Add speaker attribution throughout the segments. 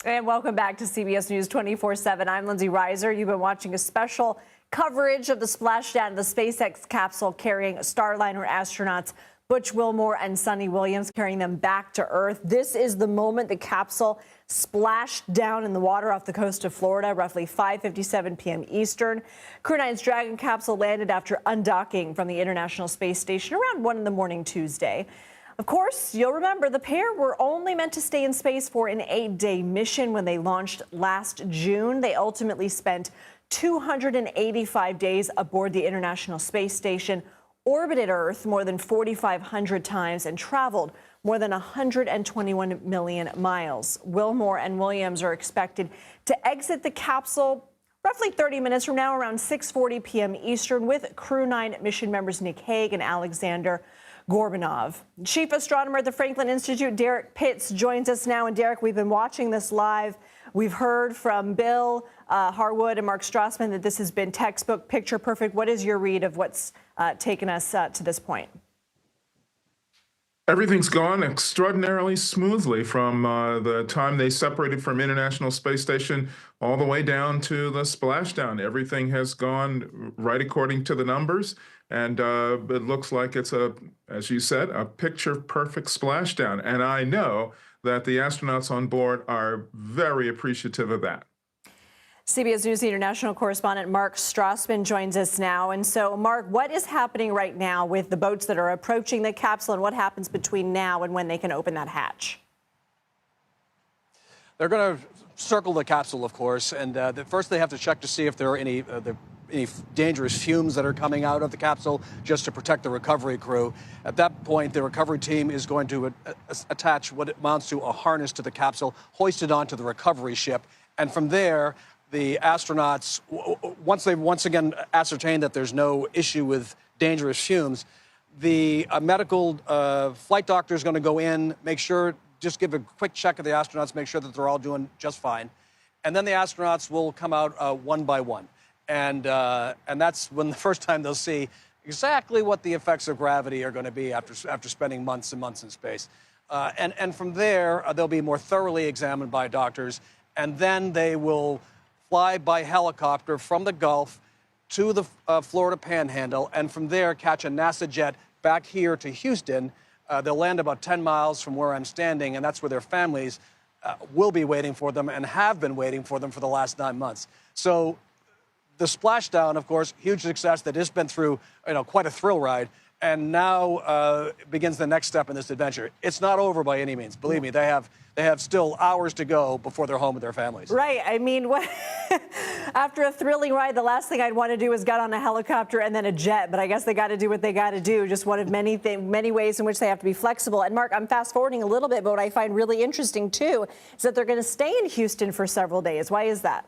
Speaker 1: And welcome back to CBS News 24/7. I'm Lindsay Reiser. You've been watching a special coverage of the splashdown of the SpaceX capsule carrying Starliner astronauts Butch, Wilmore and Sunita Williams, carrying them back to Earth. This is the moment the capsule splashed down in the water off the coast of Florida, roughly 5:57 p.m. Eastern. Crew 9's Dragon capsule landed after undocking from the International Space Station around 1 in the morning Tuesday. Of course, you'll remember the pair were only meant to stay in space for an 8-day mission when they launched last June. They ultimately spent 285 days aboard the International Space Station, orbited Earth more than 4,500 times, and traveled more than 121 million miles. Wilmore and Williams are expected to exit the capsule roughly 30 minutes from now, around 6:40 p.m. Eastern, with Crew 9 mission members Nick Hague and Alexander Gorbanov. Chief astronomer at the Franklin Institute Derrick Pitts joins us now. And Derrick, we've been watching this live. We've heard from Bill Harwood and Mark Strassmann that this has been textbook, picture perfect. What is your read of what's taken us to this point?
Speaker 2: Everything's gone extraordinarily smoothly from the time they separated from International Space Station all the way down to the splashdown. Everything has gone right according to the numbers, and it looks like it's as you said, a picture-perfect splashdown. And I know that the astronauts on board are very appreciative of that.
Speaker 1: CBS News international correspondent Mark Strassmann joins us now. And so, Mark, what is happening right now with the boats that are approaching the capsule, and what happens between now and when they can open that hatch?
Speaker 3: They're going to circle the capsule, of course, and first they have to check to see if there are any dangerous fumes that are coming out of the capsule, just to protect the recovery crew. At that point, the recovery team is going to attach what amounts to a harness to the capsule, hoist it onto the recovery ship, and from there, the astronauts, once they've once again ascertained that there's no issue with dangerous fumes, the medical flight doctor is going to go in, just give a quick check of the astronauts, make sure that they're all doing just fine. And then the astronauts will come out one by one. And that's when the first time they'll see exactly what the effects of gravity are going to be after spending months and months in space. And from there, they'll be more thoroughly examined by doctors, and then they will fly by helicopter from the Gulf to the Florida Panhandle, and from there catch a NASA jet back here to Houston. They'll land about 10 miles from where I'm standing, and that's where their families will be waiting for them and have been waiting for them for the last 9 months. So the splashdown, of course, huge success that has been through quite a thrill ride. And now begins the next step in this adventure. It's not over by any means. Believe me, they have still hours to go before they're home with their families.
Speaker 1: Right. I mean, after a thrilling ride, the last thing I'd want to do is get on a helicopter and then a jet. But I guess they got to do what they got to do. Just one of many ways in which they have to be flexible. And Mark, I'm fast forwarding a little bit, but what I find really interesting too is that they're going to stay in Houston for several days. Why is that?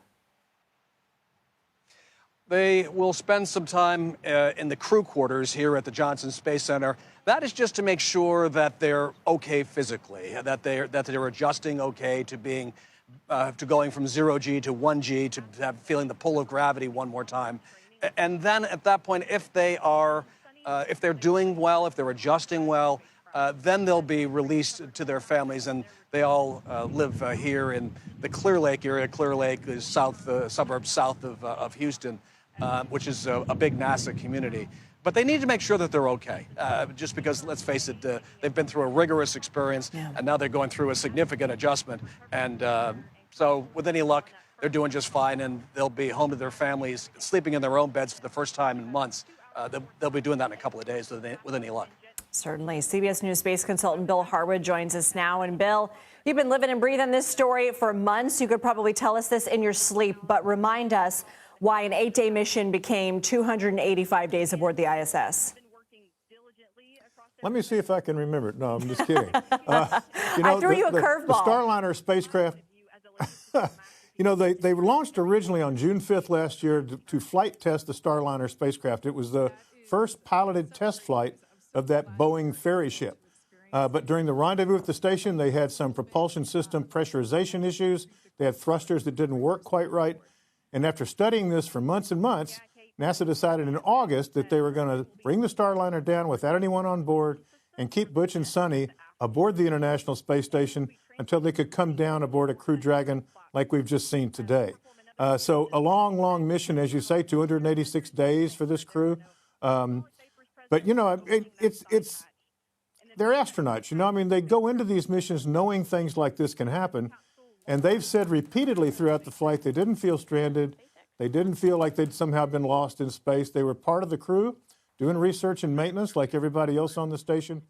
Speaker 3: They will spend some time in the crew quarters here at the Johnson Space Center. That is just to make sure that they're okay physically, that they're adjusting okay to being to going from 0G to 1G, to feeling the pull of gravity one more time. And then at that point, if they're doing well, if they're adjusting well, then they'll be released to their families, and they all live here in the Clear Lake area. Clear Lake is suburbs south of Houston. Which is a big NASA community. But they need to make sure that they're okay, just because, let's face it, they've been through a rigorous experience, and now they're going through a significant adjustment. And so with any luck, they're doing just fine, and they'll be home to their families, sleeping in their own beds for the first time in months. They'll be doing that in a couple of days with any luck.
Speaker 1: Certainly. CBS News space consultant Bill Harwood joins us now. And Bill, you've been living and breathing this story for months. You could probably tell us this in your sleep, but remind us why an 8-day mission became 285 days aboard the ISS.
Speaker 4: Let me see if I can remember it. No, I'm just kidding.
Speaker 1: I threw you a curveball.
Speaker 4: The Starliner spacecraft, they launched originally on June 5th last year to flight test the Starliner spacecraft. It was the first piloted test flight of that Boeing ferry ship. But during the rendezvous at the station, they had some propulsion system pressurization issues. They had thrusters that didn't work quite right. And after studying this for months and months, NASA decided in August that they were going to bring the Starliner down without anyone on board and keep Butch and Sunny aboard the International Space Station until they could come down aboard a Crew Dragon like we've just seen today. So a long, long mission, as you say, 286 days for this crew. But, you know, they're astronauts, you know. I mean, they go into these missions knowing things like this can happen. And they've said repeatedly throughout the flight they didn't feel stranded. They didn't feel like they'd somehow been lost in space. They were part of the crew, doing research and maintenance like everybody else on the station.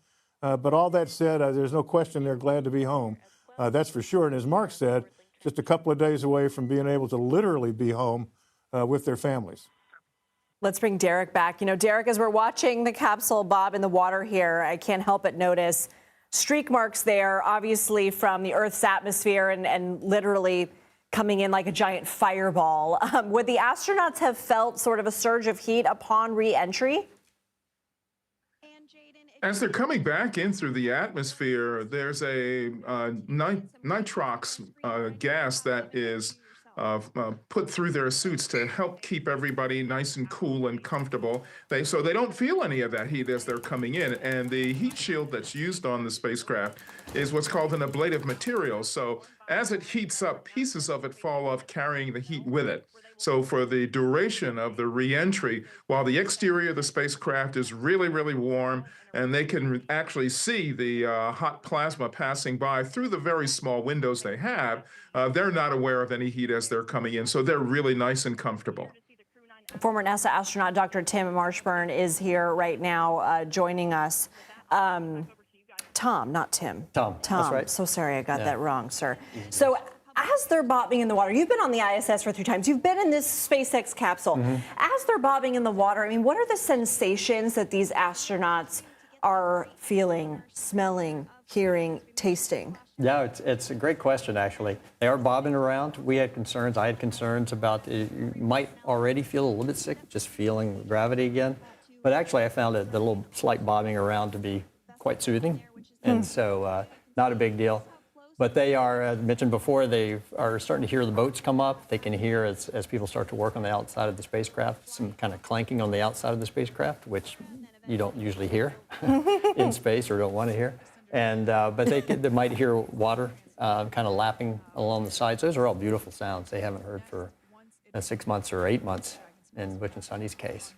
Speaker 4: But all that said, there's no question they're glad to be home. That's for sure. And as Mark said, just a couple of days away from being able to literally be home with their families.
Speaker 1: Let's bring Derek back. You know, Derek, as we're watching the capsule bob in the water here, I can't help but notice streak marks there, obviously from the Earth's atmosphere and literally coming in like a giant fireball. Would the astronauts have felt sort of a surge of heat upon re-entry?
Speaker 2: As they're coming back in through the atmosphere, there's a nitrox gas that is put through their suits to help keep everybody nice and cool and comfortable. So they don't feel any of that heat as they're coming in. And the heat shield that's used on the spacecraft is what's called an ablative material. So as it heats up, pieces of it fall off, carrying the heat with it. So for the duration of the re-entry, while the exterior of the spacecraft is really, really warm, and they can actually see the hot plasma passing by through the very small windows they have, they're not aware of any heat as they're coming in. So they're really nice and comfortable.
Speaker 1: Former NASA astronaut Dr. Tim Marshburn is here right now joining us. Tom, not Tim.
Speaker 5: Tom, that's right.
Speaker 1: So sorry, I got that wrong, sir. So as they're bobbing in the water, you've been on the ISS for 3 times. You've been in this SpaceX capsule. As they're bobbing in the water, I mean, what are the sensations that these astronauts are feeling, smelling, hearing, tasting?
Speaker 5: Yeah, it's a great question, actually. They are bobbing around. We had concerns. I had concerns about you might already feel a little bit sick just feeling gravity again. But actually, I found the little slight bobbing around to be quite soothing. And so not a big deal. But they are, as mentioned before, they are starting to hear the boats come up. They can hear, as people start to work on the outside of the spacecraft, some kind of clanking on the outside of the spacecraft, which you don't usually hear in space or don't want to hear. And but they might hear water kind of lapping along the sides. Those are all beautiful sounds they haven't heard for 6 months or 8 months in Butch and Sunny's case.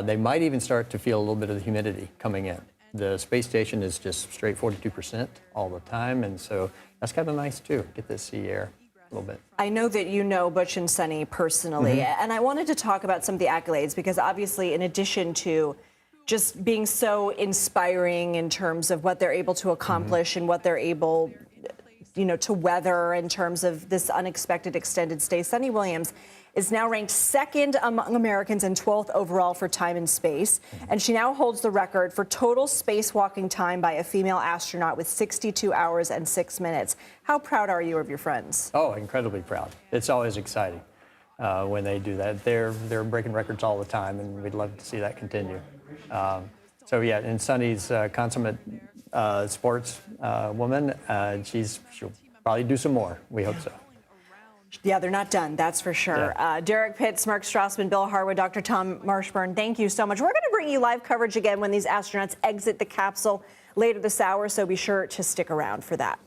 Speaker 5: They might even start to feel a little bit of the humidity coming in. The space station is just straight 42% all the time, and so that's kind of nice too. Get this sea air a little bit.
Speaker 1: I know that you know Butch and Sunny personally, and I wanted to talk about some of the accolades because obviously, in addition to just being so inspiring in terms of what they're able to accomplish and what they're able, you know, to weather in terms of this unexpected extended stay, Sunny Williams is now ranked 2nd among Americans and 12th overall for time in space. And she now holds the record for total spacewalking time by a female astronaut with 62 hours and 6 minutes. How proud are you of your friends?
Speaker 5: Oh, incredibly proud. It's always exciting when they do that. They're breaking records all the time, and we'd love to see that continue. So yeah, and Sunny's consummate sports woman. She'll probably do some more. We hope so.
Speaker 1: Yeah, they're not done, that's for sure.
Speaker 5: Yeah.
Speaker 1: Derrick Pitts, Mark Strassmann, Bill Harwood, Dr. Tom Marshburn, thank you so much. We're going to bring you live coverage again when these astronauts exit the capsule later this hour, so be sure to stick around for that.